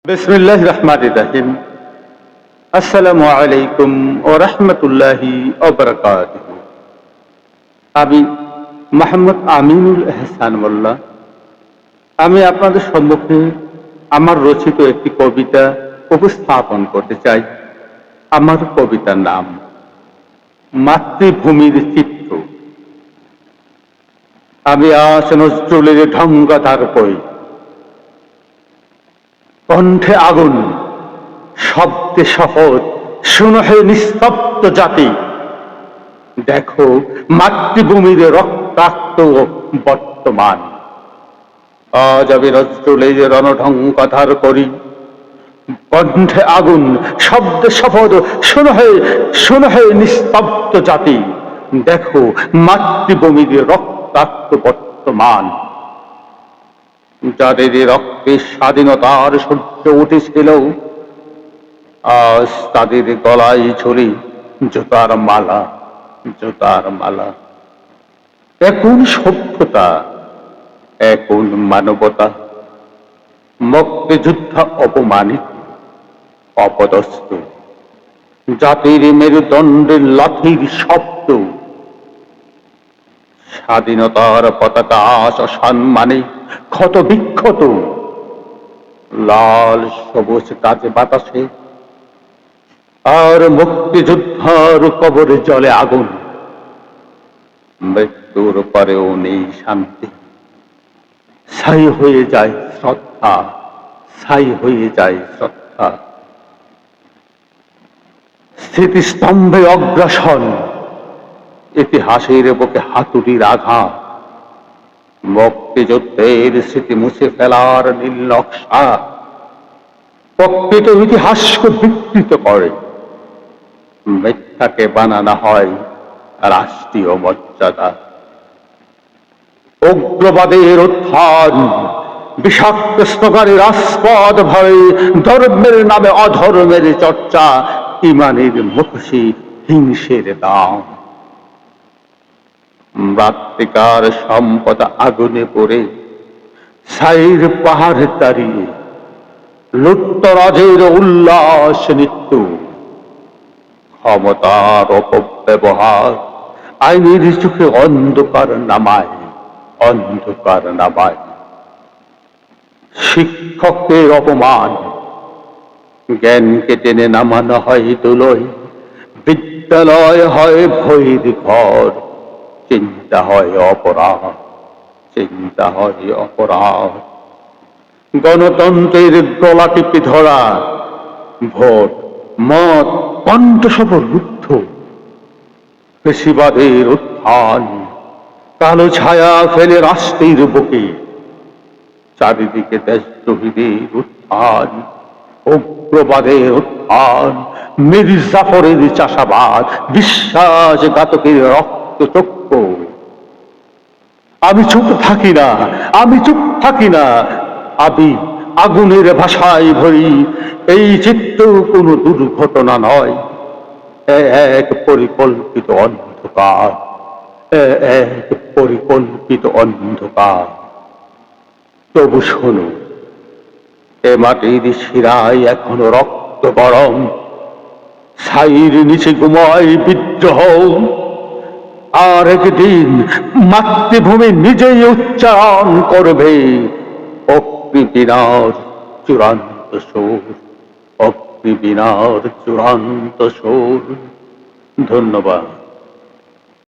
বিসমিল্লাহির রহমানির রহিম। আসসালামু আলাইকুম ওয়া রাহমাতুল্লাহি ওয়া বারাকাতুহু। আমি মোহাম্মদ আমিনুল এহসান মোল্লা। আমি আপনাদের সম্মুখে আমার রচিত একটি কবিতা উপস্থাপন করতে চাই। আমার কবিতার নাম মাতৃভূমির চিত্র। আমি আজ নজরুলের ঢঙ্গাধার বই, কণ্ঠে আগুন, শব্দে শপথ, শুনো হে নিস্তব্ধ জাতি, দেখো মাতৃভূমির রক্তাক্ত বর্তমান। আজ আমি নজরুলের রণঢঙ্কাধার করি, কণ্ঠে আগুন, শব্দে শপথ, শুনো হে নিস্তব্ধ জাতি, দেখো মাতৃভূমির রক্তাক্ত বর্তমান। যাদের রক্তে স্বাধীনতার সূর্য উঠেছিল, আজ তাদের গলায় ঝুলি জুতার মালা, জুতার মালা। এখন সভ্যতা, এখন মানবতা, মুক্তিযোদ্ধা অপমানিত, অপদস্থ, জাতির মেরুদণ্ডের লাঠির শব্দ, স্বাধীনতার পতাকা অসম্মানে ক্ষত বিক্ষত, লাল সবুজ কাজে বাতাসে, আর মুক্তিযোদ্ধার কবরে জলে আগুন। মৃত্যুর পরেও নেই শান্তি, ছাই হয়ে যায় শ্রদ্ধা, ছাই হয়ে যায় শ্রদ্ধা। স্মৃতিস্তম্ভে অগ্রাসন, ইতিহাসের বুকে হাতুড়ির আঘাত, মুক্তিযুদ্ধের স্মৃতি মুছে ফেলার নীল নকশা প্রকৃত ইতিহাসকে বিকৃত করে। মিথ্যাকে বানানো হয় রাষ্ট্রীয় মর্যাদা। উগ্রবাদের উত্থান, বিষাক্ত স্লোগানে রাজপথ ভরে, ধর্মের নামে অধর্মের চর্চা, ইমানের মুখোশে হিংসের দাম। মৃত্তিকার সম্পদ আগুনে পড়ে, ছাইর পাহাড় দাঁড়িয়ে, লুট্তরাজের উল্লাস নৃত্য, ক্ষমতার অপব্যবহার, আইনের চোখে অন্ধকার নামায়, অন্ধকার নামায়। শিক্ষকের অপমান, জ্ঞানকে টেনে নামানো হয় ধুলোয়, বিদ্যালয় হয় ভয়ের ঘর, চিন্তা হয় অপরাধ, চিন্তা হয় অপরাধ। গণতন্ত্রের গলা টিপে ধরা, ভোট, মত, কণ্ঠস্বর রুদ্ধ, পেশিবাদের উত্থান, কালো ছায়া ফেলে রাষ্ট্রের বুকে, চারিদিকে দেশদ্রোহীদের উত্থান, উগ্রবাদের উত্থান, মীর জাফরের চাষাবাদ, বিশ্বাসঘাতকের রক্তচক্ষু। আমি চুপ থাকি না, আমি চুপ থাকি না। আমি আগুনের ভাষায় ভরি, এই চিত্র কোনো দুর্ঘটনা নয়, এক পরিকল্পিত অন্ধকার, এক পরিকল্পিত অন্ধকার। তবু শোনো, এ মাটির শিরায় এখনো রক্ত গরম, ছাইর নিচে ঘুমায় বিদ্রোহ। আর একদিন মাতৃভূমি নিজেই উচ্চারণ করবে অগ্নিবীণার চূড়ান্ত সুর, অগ্নিবীণার চূড়ান্ত সুর। ধন্যবাদ।